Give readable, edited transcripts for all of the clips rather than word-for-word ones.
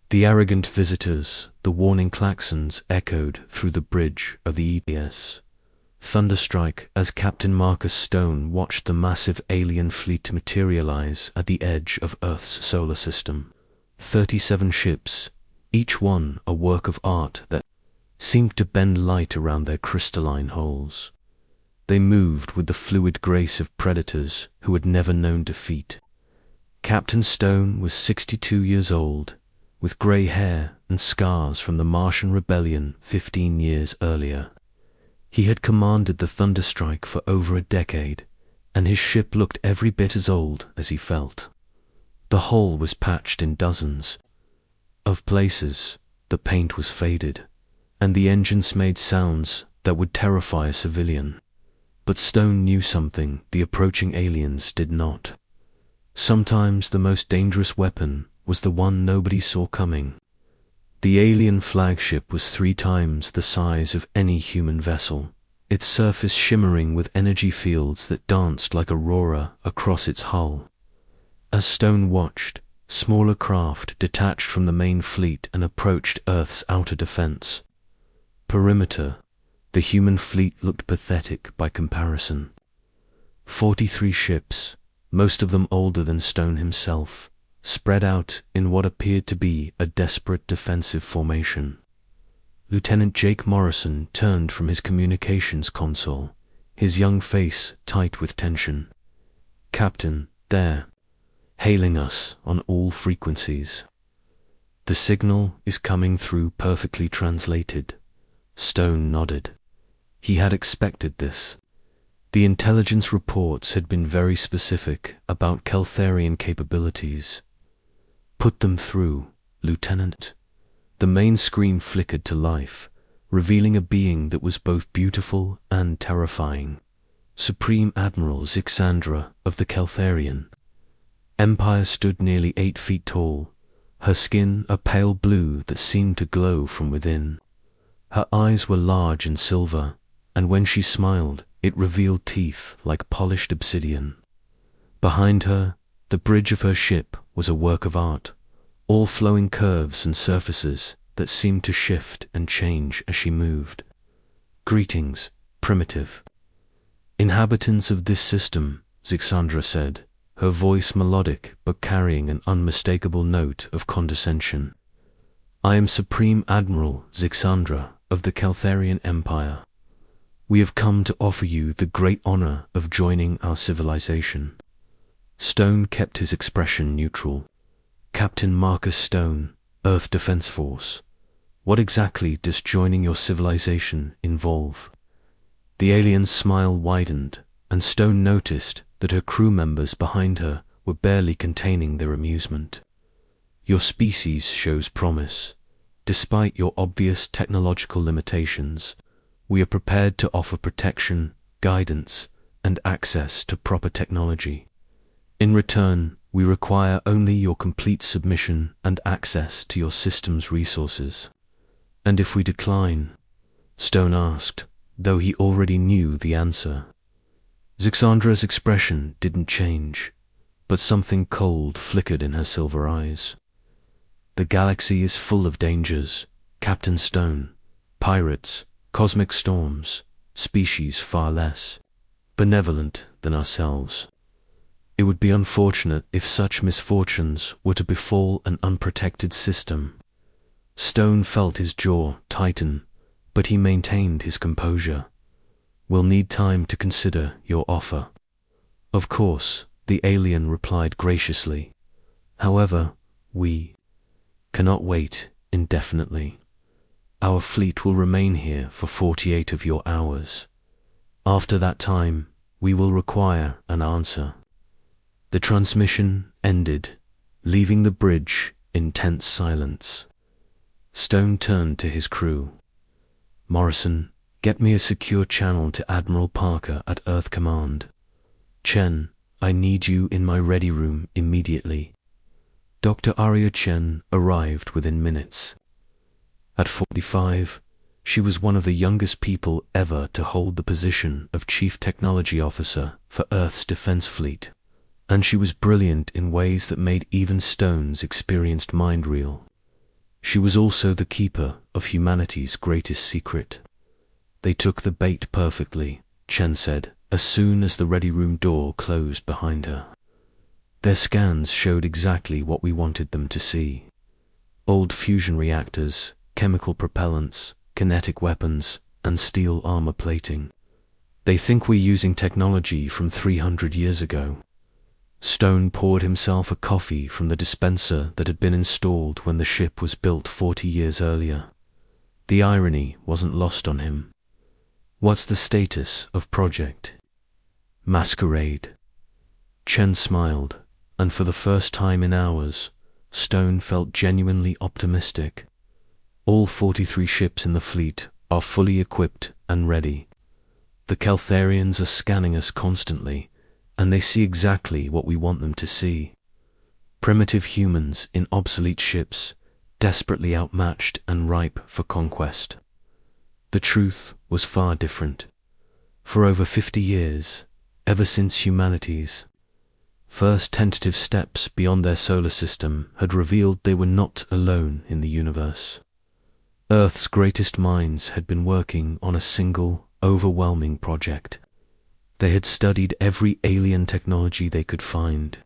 The arrogant visitors, the warning klaxons echoed through the bridge of the ETS. Thunderstrike as Captain Marcus Stone watched the massive alien fleet materialize at the edge of Earth's solar system. 37 ships, each one a work of art that seemed to bend light around their crystalline hulls. They moved with the fluid grace of predators who had never known defeat. Captain Stone was 62 years old, with grey hair and scars from the Martian rebellion 15 years earlier. He had commanded the Thunderstrike for over a decade, and his ship looked every bit as old as he felt. The hull was patched in dozens of places, the paint was faded, and the engines made sounds that would terrify a civilian. But Stone knew something the approaching aliens did not. Sometimes the most dangerous weapon was the one nobody saw coming. The alien flagship was 3 times the size of any human vessel, its surface shimmering with energy fields that danced like aurora across its hull. As Stone watched, smaller craft detached from the main fleet and approached Earth's outer defense perimeter. The human fleet looked pathetic by comparison. 43 ships, most of them older than Stone himself, spread out in what appeared to be a desperate defensive formation. Lieutenant Jake Morrison turned from his communications console, his young face tight with tension. "Captain, there, hailing us on all frequencies." "The signal is coming through perfectly translated." Stone nodded. He had expected this. The intelligence reports had been very specific about Keltharian capabilities. "Put them through, Lieutenant." The main screen flickered to life, revealing a being that was both beautiful and terrifying. Supreme Admiral Zixandra of the Keltharian Empire stood nearly 8 feet tall, her skin a pale blue that seemed to glow from within. Her eyes were large and silver, and when she smiled, it revealed teeth like polished obsidian. Behind her, the bridge of her ship was a work of art, all flowing curves and surfaces that seemed to shift and change as she moved. "Greetings, primitive inhabitants of this system," Zixandra said, her voice melodic but carrying an unmistakable note of condescension. "I am Supreme Admiral Zixandra of the Keltharian Empire. We have come to offer you the great honor of joining our civilization." Stone kept his expression neutral. "Captain Marcus Stone, Earth Defense Force. What exactly does joining your civilization involve?" The alien's smile widened, and Stone noticed that her crew members behind her were barely containing their amusement. "Your species shows promise. Despite your obvious technological limitations, we are prepared to offer protection, guidance, and access to proper technology. In return, we require only your complete submission and access to your system's resources." "And if we decline?" Stone asked, though he already knew the answer. Zixandra's expression didn't change, but something cold flickered in her silver eyes. "The galaxy is full of dangers, Captain Stone. Pirates, cosmic storms, species far less benevolent than ourselves. It would be unfortunate if such misfortunes were to befall an unprotected system." Stone felt his jaw tighten, but he maintained his composure. "We'll need time to consider your offer." "Of course," the alien replied graciously. "However, we cannot wait indefinitely. Our fleet will remain here for 48 of your hours. After that time, we will require an answer." The transmission ended, leaving the bridge in tense silence. Stone turned to his crew. "Morrison, get me a secure channel to Admiral Parker at Earth Command. Chen, I need you in my ready room immediately." Dr. Arya Chen arrived within minutes. At 45, she was one of the youngest people ever to hold the position of Chief Technology Officer for Earth's Defense Fleet, and she was brilliant in ways that made even Stone's experienced mind reel. She was also the keeper of humanity's greatest secret. They took the bait perfectly, Chen said, as soon as the ready room door closed behind her. Their scans showed exactly what we wanted them to see. Old fusion reactors, chemical propellants, kinetic weapons, and steel armor plating. They think we're using technology from 300 years ago. Stone poured himself a coffee from the dispenser that had been installed when the ship was built 40 years earlier. The irony wasn't lost on him. What's the status of Project Masquerade? Chen smiled, and for the first time in hours, Stone felt genuinely optimistic. All 43 ships in the fleet are fully equipped and ready. The Caltharians are scanning us constantly, and they see exactly what we want them to see. Primitive humans in obsolete ships, desperately outmatched and ripe for conquest. The truth was far different. For over 50 years, ever since humanity's first tentative steps beyond their solar system had revealed they were not alone in the universe. Earth's greatest minds had been working on a single, overwhelming project. They had studied every alien technology they could find,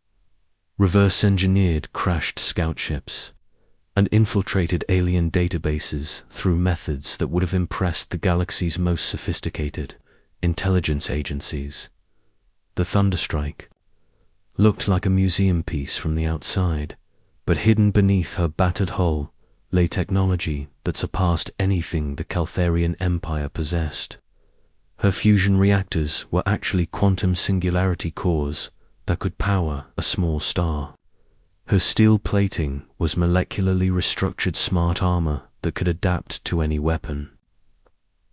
reverse-engineered crashed scout ships, and infiltrated alien databases through methods that would have impressed the galaxy's most sophisticated intelligence agencies. The Thunderstrike looked like a museum piece from the outside, but hidden beneath her battered hull lay technology that surpassed anything the Caltharian Empire possessed. Her fusion reactors were actually quantum singularity cores that could power a small star. Her steel plating was molecularly restructured smart armor that could adapt to any weapon.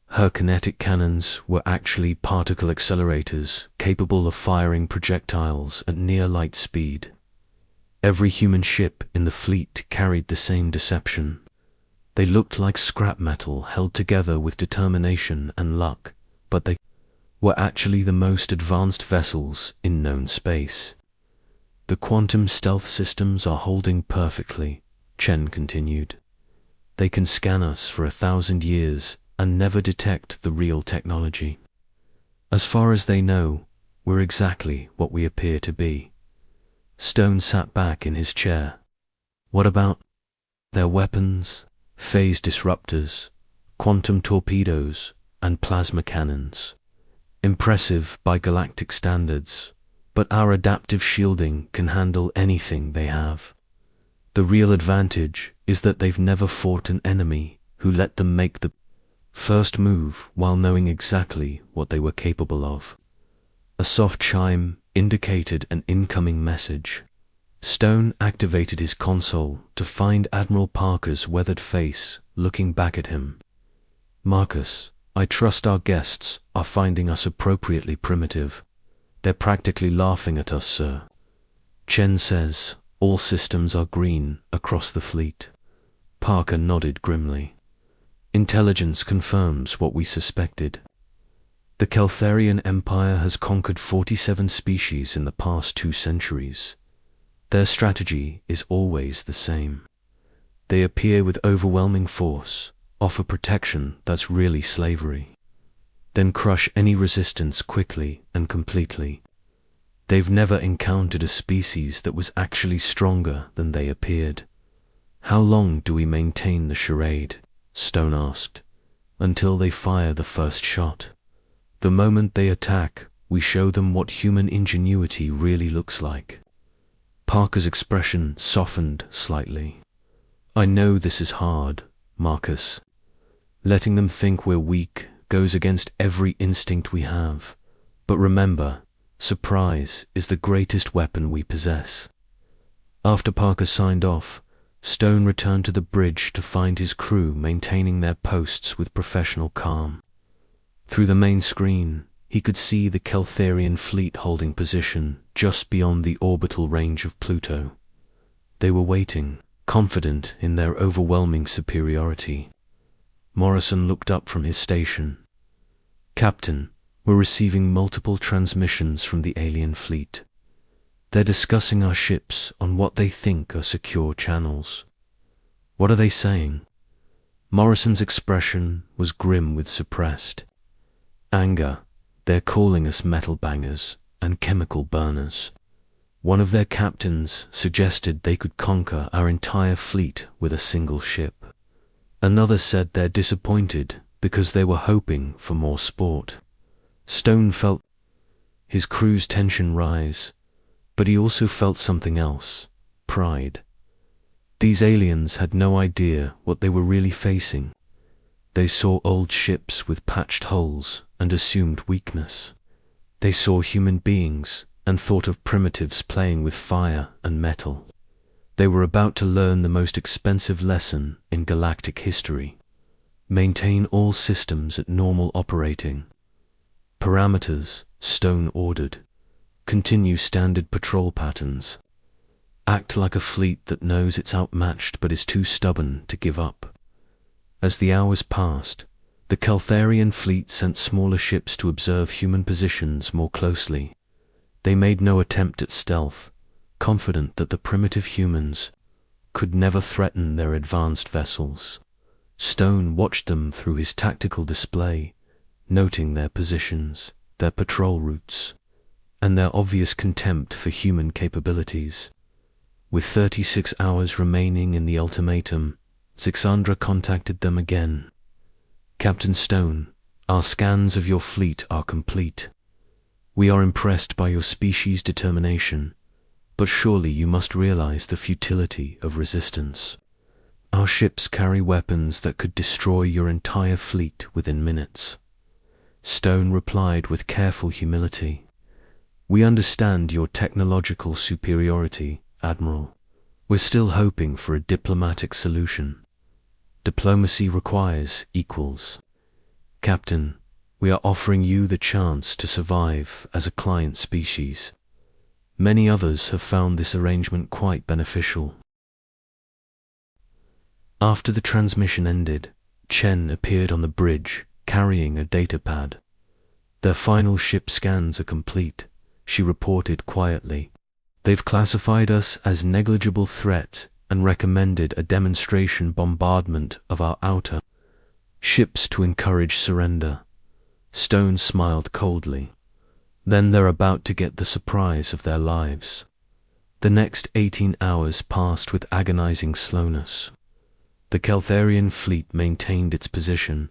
Her kinetic cannons were actually particle accelerators capable of firing projectiles at near light speed. Every human ship in the fleet carried the same deception. They looked like scrap metal held together with determination and luck, but they were actually the most advanced vessels in known space. The quantum stealth systems are holding perfectly, Chen continued. They can scan us for 1,000 years and never detect the real technology. As far as they know, we're exactly what we appear to be. Stone sat back in his chair. What about their weapons, phase disruptors, quantum torpedoes, and plasma cannons? Impressive by galactic standards, but our adaptive shielding can handle anything they have. The real advantage is that they've never fought an enemy who let them make the first move while knowing exactly what they were capable of. A soft chime indicated an incoming message. Stone activated his console to find Admiral Parker's weathered face looking back at him. Marcus, I trust our guests are finding us appropriately primitive. They're practically laughing at us, sir. Chen says all systems are green across the fleet. Parker nodded grimly. Intelligence confirms what we suspected. The Caltharian Empire has conquered 47 species in the past 2 centuries. Their strategy is always the same. They appear with overwhelming force, offer protection that's really slavery, then crush any resistance quickly and completely. They've never encountered a species that was actually stronger than they appeared. How long do we maintain the charade? Stone asked. Until they fire the first shot. The moment they attack, we show them what human ingenuity really looks like. Parker's expression softened slightly. I know this is hard, Marcus. Letting them think we're weak goes against every instinct we have. But remember, surprise is the greatest weapon we possess. After Parker signed off, Stone returned to the bridge to find his crew maintaining their posts with professional calm. Through the main screen, he could see the Caltharian fleet holding position just beyond the orbital range of Pluto. They were waiting, confident in their overwhelming superiority. Morrison looked up from his station. Captain, we're receiving multiple transmissions from the alien fleet. They're discussing our ships on what they think are secure channels. What are they saying? Morrison's expression was grim with suppressed anger. They're calling us metal bangers and chemical burners. One of their captains suggested they could conquer our entire fleet with a single ship. Another said they're disappointed because they were hoping for more sport. Stone felt his crew's tension rise, but he also felt something else: pride. These aliens had no idea what they were really facing. They saw old ships with patched holes and assumed weakness. They saw human beings and thought of primitives playing with fire and metal. They were about to learn the most expensive lesson in galactic history: maintain all systems at normal operating parameters. Stone ordered. Continue standard patrol patterns. Act like a fleet that knows it's outmatched but is too stubborn to give up. As the hours passed, the Caltharian fleet sent smaller ships to observe human positions more closely. They made no attempt at stealth, confident that the primitive humans could never threaten their advanced vessels. Stone watched them through his tactical display, noting their positions, their patrol routes, and their obvious contempt for human capabilities. With 36 hours remaining in the ultimatum, Zixandra contacted them again. Captain Stone, our scans of your fleet are complete. We are impressed by your species' determination, but surely you must realize the futility of resistance. Our ships carry weapons that could destroy your entire fleet within minutes. Stone replied with careful humility. We understand your technological superiority, Admiral. We're still hoping for a diplomatic solution. Diplomacy requires equals. Captain, we are offering you the chance to survive as a client species. Many others have found this arrangement quite beneficial. After the transmission ended, Chen appeared on the bridge, carrying a datapad. Their final ship scans are complete, she reported quietly. They've classified us as negligible threat and recommended a demonstration bombardment of our outer ships to encourage surrender. Stone smiled coldly. Then they're about to get the surprise of their lives. The next 18 hours passed with agonizing slowness. The Caltharian fleet maintained its position,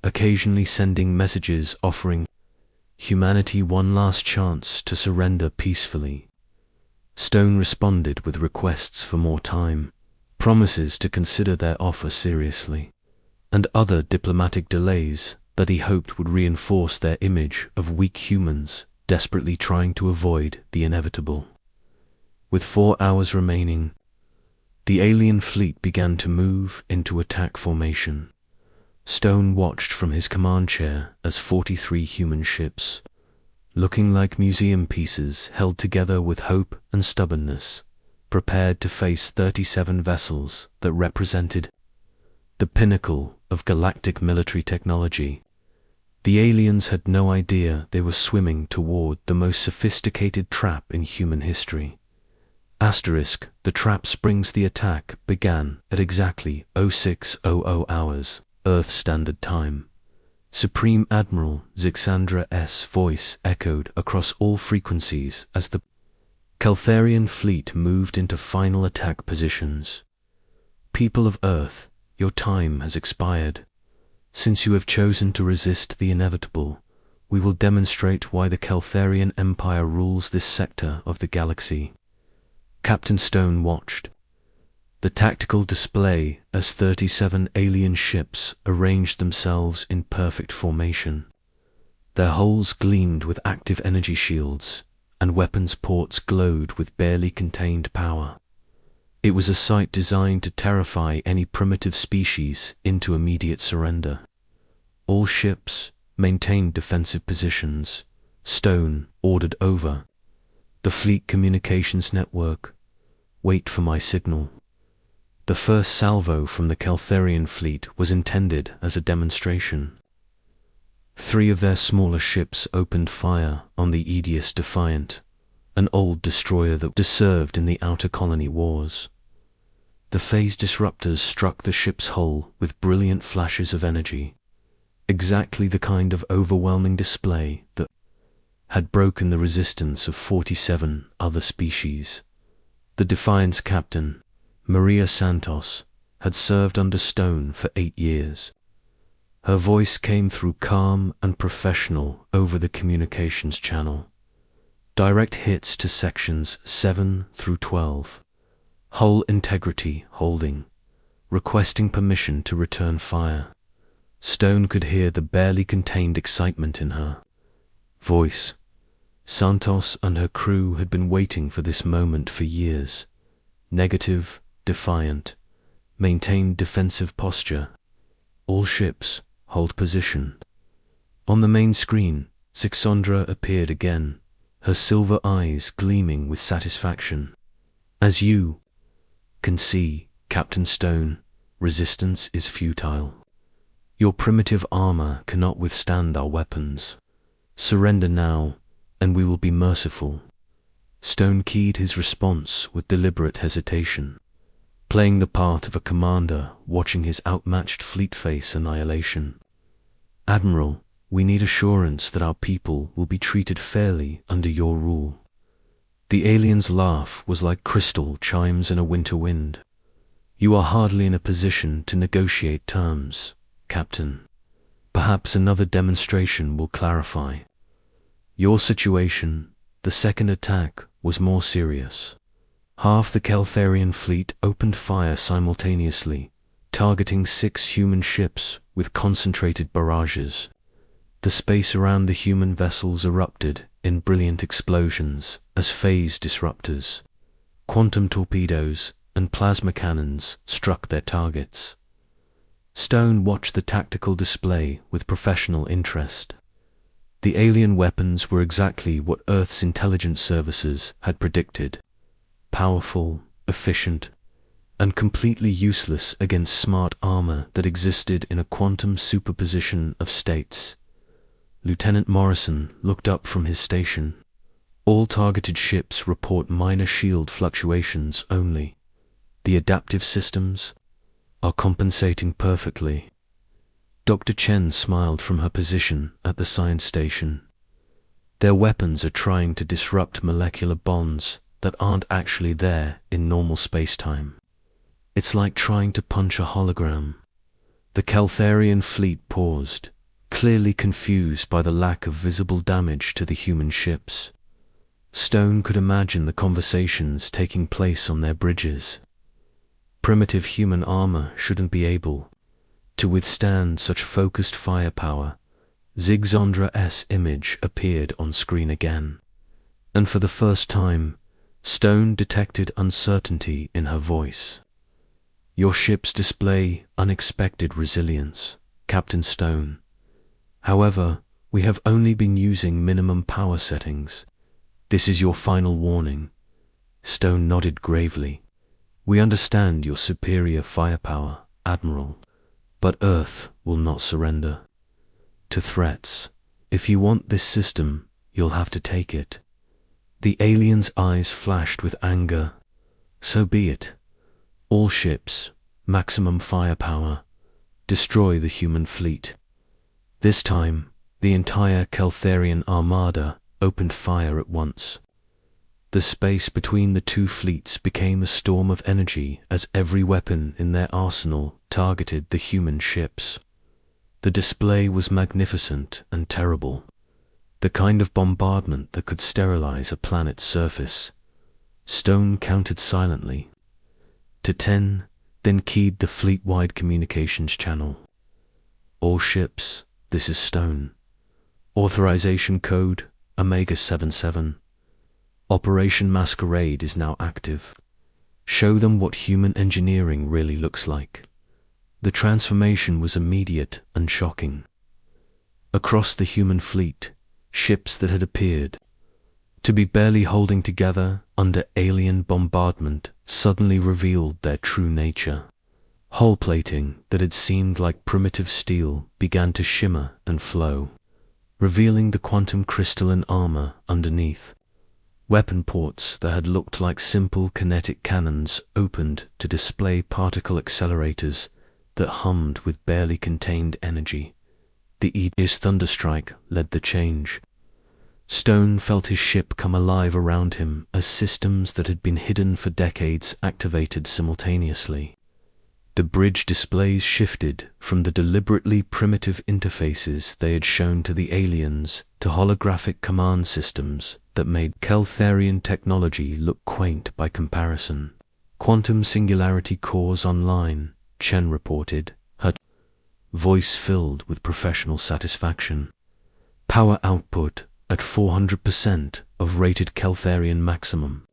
occasionally sending messages offering humanity one last chance to surrender peacefully. Stone responded with requests for more time, promises to consider their offer seriously, and other diplomatic delays that he hoped would reinforce their image of weak humans desperately trying to avoid the inevitable. With 4 hours remaining, the alien fleet began to move into attack formation. Stone watched from his command chair as 43 human ships, looking like museum pieces held together with hope and stubbornness, prepared to face 37 vessels that represented the pinnacle of galactic military technology. The aliens had no idea they were swimming toward the most sophisticated trap in human history. The trap springs. The attack began at exactly 0600 hours, Earth Standard Time. Supreme Admiral Zixandra's voice echoed across all frequencies as the Caltharian fleet moved into final attack positions. People of Earth, your time has expired. Since you have chosen to resist the inevitable, we will demonstrate why the Caltharian Empire rules this sector of the galaxy. Captain Stone watched the tactical display as 37 alien ships arranged themselves in perfect formation. Their hulls gleamed with active energy shields, and weapons ports glowed with barely contained power. It was a sight designed to terrify any primitive species into immediate surrender. All ships maintained defensive positions. Stone ordered over the fleet communications network. Wait for my signal. The first salvo from the Caltharian fleet was intended as a demonstration. 3 of their smaller ships opened fire on the Aegis Defiant, an old destroyer that served in the Outer Colony Wars. The phase disruptors struck the ship's hull with brilliant flashes of energy, exactly the kind of overwhelming display that had broken the resistance of 47 other species. The Defiant's captain, Maria Santos, had served under Stone for 8 years. Her voice came through calm and professional over the communications channel. Direct hits to sections 7 through 12. Hull integrity holding, requesting permission to return fire. Stone could hear the barely contained excitement in her voice. Santos and her crew had been waiting for this moment for years. Negative, defiant, maintained defensive posture. All ships, hold position. On the main screen, Zixandra appeared again, her silver eyes gleaming with satisfaction. As you can see, Captain Stone, resistance is futile. Your primitive armor cannot withstand our weapons. Surrender now, and we will be merciful. Stone keyed his response with deliberate hesitation, playing the part of a commander watching his outmatched fleet face annihilation. Admiral, we need assurance that our people will be treated fairly under your rule. The alien's laugh was like crystal chimes in a winter wind. You are hardly in a position to negotiate terms, Captain. Perhaps another demonstration will clarify. Your situation, the second attack, was more serious. Half the Keltharian fleet opened fire simultaneously, targeting 6 human ships with concentrated barrages. The space around the human vessels erupted in brilliant explosions as phase disruptors, quantum torpedoes, and plasma cannons struck their targets. Stone watched the tactical display with professional interest. The alien weapons were exactly what Earth's intelligence services had predicted: powerful, efficient, and completely useless against smart armor that existed in a quantum superposition of states. Lieutenant Morrison looked up from his station. All targeted ships report minor shield fluctuations only. The adaptive systems are compensating perfectly. Dr. Chen smiled from her position at the science station. Their weapons are trying to disrupt molecular bonds that aren't actually there in normal space-time. It's like trying to punch a hologram. The Keltharian fleet paused, clearly confused by the lack of visible damage to the human ships. Stone could imagine the conversations taking place on their bridges. Primitive human armor shouldn't be able to withstand such focused firepower. Zixandra's image appeared on screen again, and for the first time, Stone detected uncertainty in her voice. Your ships display unexpected resilience, Captain Stone. However, we have only been using minimum power settings. This is your final warning. Stone nodded gravely. We understand your superior firepower, Admiral, but Earth will not surrender to threats. If you want this system, you'll have to take it. The alien's eyes flashed with anger. So be it. All ships, maximum firepower, destroy the human fleet. This time, the entire Keltharian armada opened fire at once. The space between the two fleets became a storm of energy as every weapon in their arsenal targeted the human ships. The display was magnificent and terrible, the kind of bombardment that could sterilize a planet's surface. Stone counted silently to 10, then keyed the fleet-wide communications channel. All ships, this is Stone. Authorization code Omega 77. Operation Masquerade is now active. Show them what human engineering really looks like. The transformation was immediate and shocking. Across the human fleet, ships that had appeared to be barely holding together under alien bombardment suddenly revealed their true nature. Hull plating that had seemed like primitive steel began to shimmer and flow, revealing the quantum crystalline armor underneath. Weapon ports that had looked like simple kinetic cannons opened to display particle accelerators that hummed with barely contained energy. The Aegis thunderstrike led the change. Stone felt his ship come alive around him as systems that had been hidden for decades activated simultaneously. The bridge displays shifted from the deliberately primitive interfaces they had shown to the aliens to holographic command systems that made Keltharian technology look quaint by comparison. Quantum singularity cores online, Chen reported, her voice filled with professional satisfaction. Power output at 400% of rated Keltharian maximum.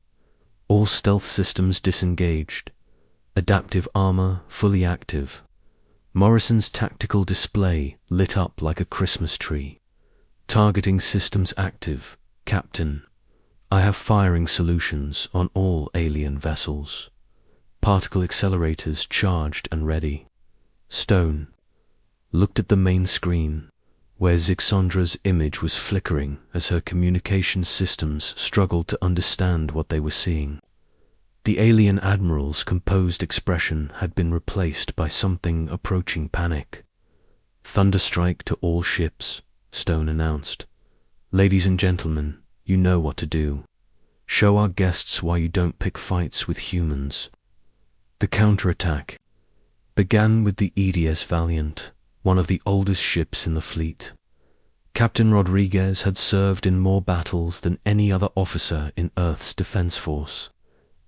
All stealth systems disengaged. Adaptive armor fully active. Morrison's tactical display lit up like a Christmas tree. Targeting systems active. Captain, I have firing solutions on all alien vessels. Particle accelerators charged and ready. Stone looked at the main screen, where Zixandra's image was flickering as her communications systems struggled to understand what they were seeing. The alien admiral's composed expression had been replaced by something approaching panic. "Thunderstrike to all ships," Stone announced. "Ladies and gentlemen, you know what to do. Show our guests why you don't pick fights with humans." The counterattack began with the EDS Valiant, one of the oldest ships in the fleet. Captain Rodriguez had served in more battles than any other officer in Earth's defense force,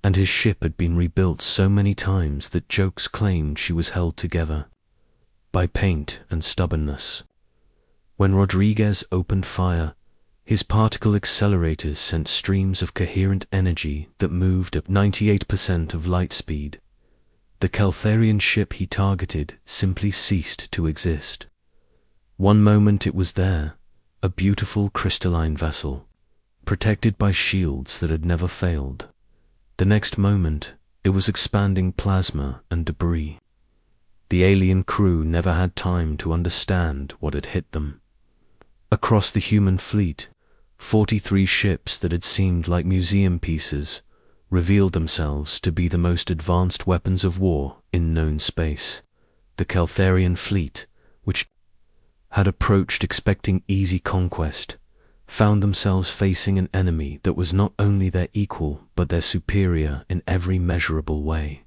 and his ship had been rebuilt so many times that jokes claimed she was held together by paint and stubbornness. When Rodriguez opened fire, his particle accelerators sent streams of coherent energy that moved at 98% of light speed. The Keltharian ship he targeted simply ceased to exist. One moment it was there, a beautiful crystalline vessel, protected by shields that had never failed. The next moment, it was expanding plasma and debris. The alien crew never had time to understand what had hit them. Across the human fleet, 43 ships that had seemed like museum pieces revealed themselves to be the most advanced weapons of war in known space. The Keltharian fleet, which had approached expecting easy conquest, found themselves facing an enemy that was not only their equal but their superior in every measurable way.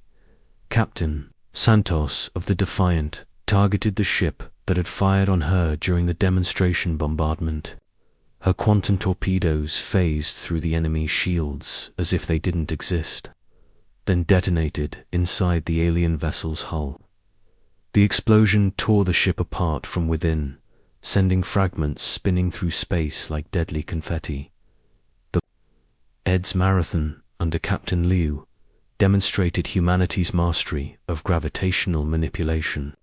Captain Santos of the Defiant targeted the ship that had fired on her during the demonstration bombardment. Her quantum torpedoes phased through the enemy shields as if they didn't exist, then detonated inside the alien vessel's hull. The explosion tore the ship apart from within, sending fragments spinning through space like deadly confetti. The EDS Marathon, under Captain Liu, demonstrated humanity's mastery of gravitational manipulation.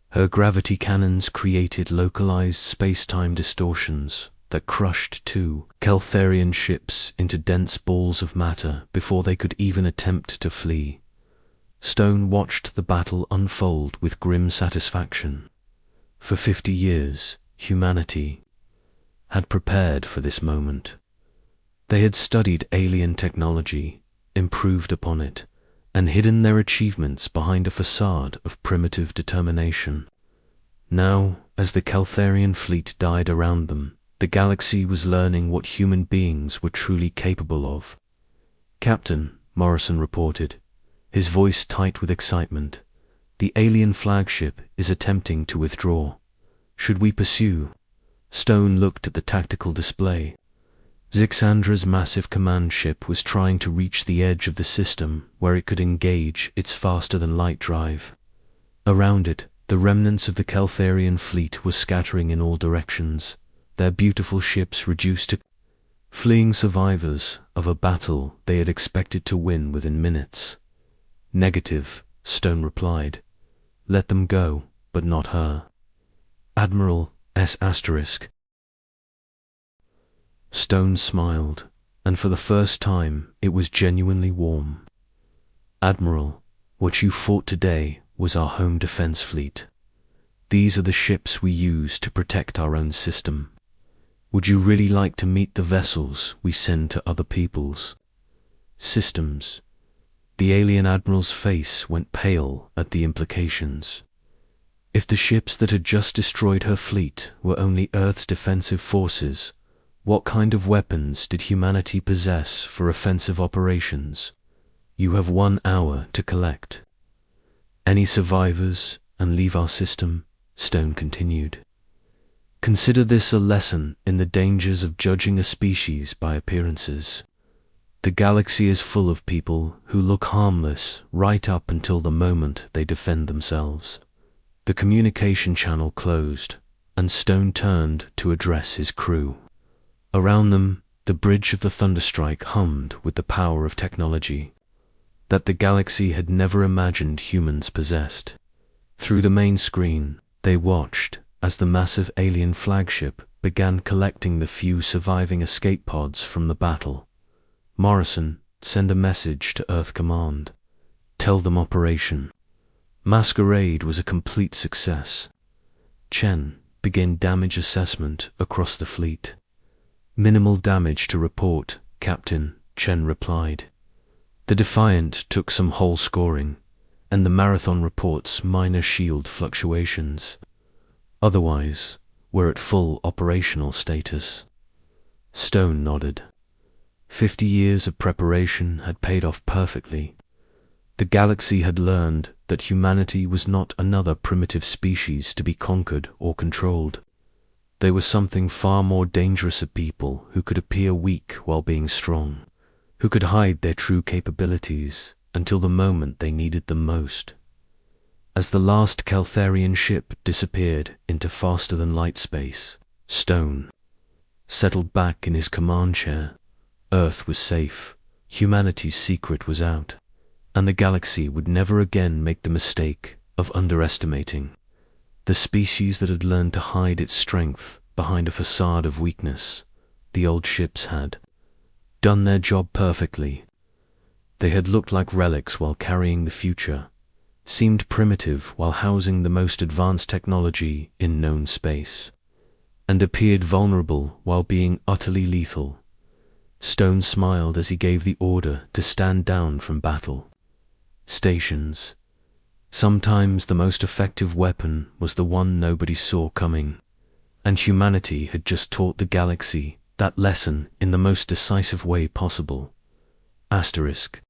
Her gravity cannons created localized space-time distortions that crushed two Keltharian ships into dense balls of matter before they could even attempt to flee. Stone watched the battle unfold with grim satisfaction. For 50 years, humanity had prepared for this moment. They had studied alien technology, improved upon it, and hidden their achievements behind a facade of primitive determination. Now, as the Keltharian fleet died around them, the galaxy was learning what human beings were truly capable of. "Captain," Morrison reported, his voice tight with excitement, "the alien flagship is attempting to withdraw. Should we pursue?" Stone looked at the tactical display. Zixandra's massive command ship was trying to reach the edge of the system where it could engage its faster-than-light drive. Around it, the remnants of the Keltharian fleet were scattering in all directions, their beautiful ships reduced to fleeing survivors of a battle they had expected to win within minutes. "Negative," Stone replied. "Let them go, but not her." "Admiral S***. Stone smiled, and for the first time it was genuinely warm. "Admiral, what you fought today was our home defense fleet. These are the ships we use to protect our own system. Would you really like to meet the vessels we send to other people's systems? The alien admiral's face went pale at the implications. If the ships that had just destroyed her fleet were only Earth's defensive forces, what kind of weapons did humanity possess for offensive operations? You have 1 hour to collect any survivors and leave our system, Stone continued. Consider this a lesson in the dangers of judging a species by appearances. The galaxy is full of people who look harmless right up until the moment they defend themselves. The communication channel closed, and Stone turned to address his crew. Around them, the bridge of the Thunderstrike hummed with the power of technology that the galaxy had never imagined humans possessed. Through the main screen, they watched as the massive alien flagship began collecting the few surviving escape pods from the battle. Morrison, send a message to Earth Command. Tell them Operation Masquerade was a complete success. Chen, begin damage assessment across the fleet. Minimal damage to report, Captain, Chen replied. The Defiant took some hull scoring, and the Marathon reports minor shield fluctuations. Otherwise, we're at full operational status. Stone nodded. 50 years of preparation had paid off perfectly. The galaxy had learned that humanity was not another primitive species to be conquered or controlled. They were something far more dangerous, a people who could appear weak while being strong, who could hide their true capabilities until the moment they needed them most. As the last Caltharian ship disappeared into faster-than-light space, Stone settled back in his command chair. Earth was safe, humanity's secret was out, and the galaxy would never again make the mistake of underestimating the species that had learned to hide its strength behind a facade of weakness. The old ships had done their job perfectly. They had looked like relics while carrying the future, seemed primitive while housing the most advanced technology in known space, and appeared vulnerable while being utterly lethal. Stone smiled as he gave the order to stand down from battle stations. Sometimes the most effective weapon was the one nobody saw coming, and humanity had just taught the galaxy that lesson in the most decisive way possible. Asterisk.